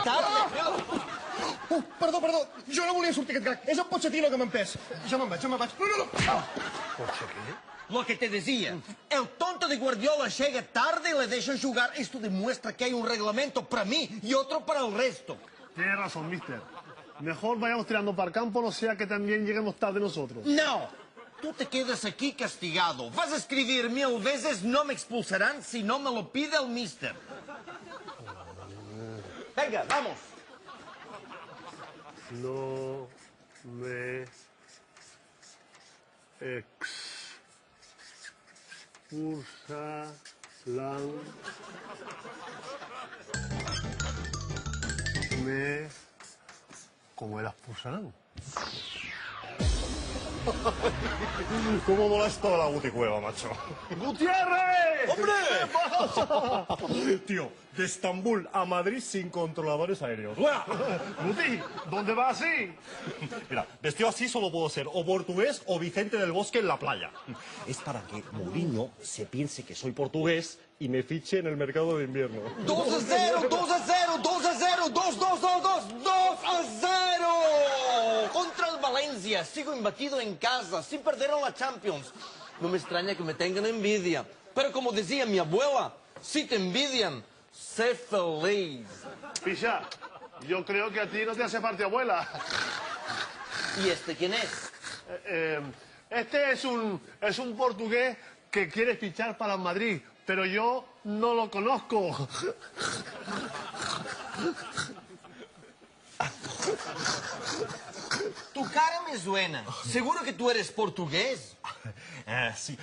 tarde. Perdó, jo no volia sortir aquest gag. És el Pochettino que m'ha empès. Jo me'n vaig. No. ¿Pochettino? Lo que te decía, el tonto de Guardiola llega tarde y le dejan jugar. Esto demuestra que hay un reglamento para mí y otro para el resto. Tienes razón, mister. Mejor vayamos tirando para el campo, no sea que también lleguemos tarde nosotros. No, tú te quedas aquí castigado. Vas a escribir 1000 veces, no me expulsarán si no me lo pide el mister. Venga, vamos. No me expulsarán. ¿Cómo era expulsarán? ¿Cómo mola esto la Guticueva, macho? ¡Gutiérrez! ¡Hombre! Tío, de Estambul a Madrid sin controladores aéreos. Guti, ¿dónde vas así? Mira, vestido así solo puedo ser o portugués o Vicente del Bosque en la playa. Es para que Mourinho se piense que soy portugués y me fiche en el mercado de invierno. 2-0, 2-0, 2-0, 2-2-2-2, 2-0. Contra el Valencia, sigo imbatido en casa, sin perder en la Champions. No me extraña que me tengan envidia. Pero como decía mi abuela, si te envidian, sé feliz. Picha, yo creo que a ti no te hace parte abuela. ¿Y este quién es? Este es un portugués que quiere fichar para el Madrid, pero yo no lo conozco. Tu cara me suena. ¿Seguro que tú eres portugués? Sí,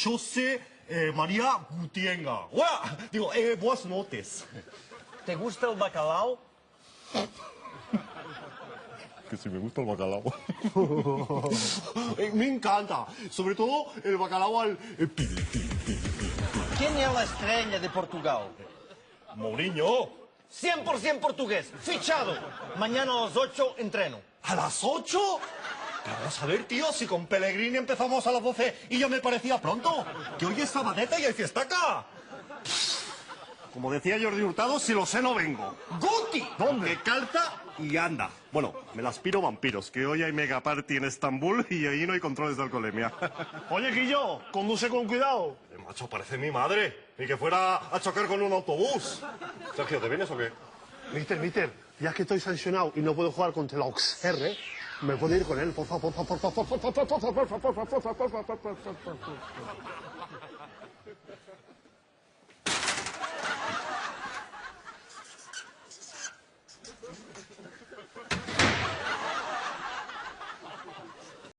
José María Gutienga. Digo, buenas noches. ¿Te gusta el bacalao? Que si me gusta el bacalao. Me encanta. Sobre todo el bacalao al... ¿Quién es la estrella de Portugal? Mourinho. 100% portugués. Fichado. Mañana a las 8 entreno. ¿A las 8? Pero vamos a ver, tío, si con Pellegrini empezamos a las 12 y ya me parecía pronto. Que hoy es sabadeta y hay fiestaca. Como decía Jordi Hurtado, si lo sé no vengo. ¡Guti! ¿Dónde? Que calza y anda. Bueno, me las piro vampiros, que hoy hay mega party en Estambul y ahí no hay controles de alcoholemia. Oye, Quillo, conduce con cuidado. Macho, parece mi madre. Ni que fuera a chocar con un autobús. Sergio, ¿te vienes o qué? Mister, ya que estoy sancionado y no puedo jugar contra el Auxerre, ¿me puedo ir con él? Por favor.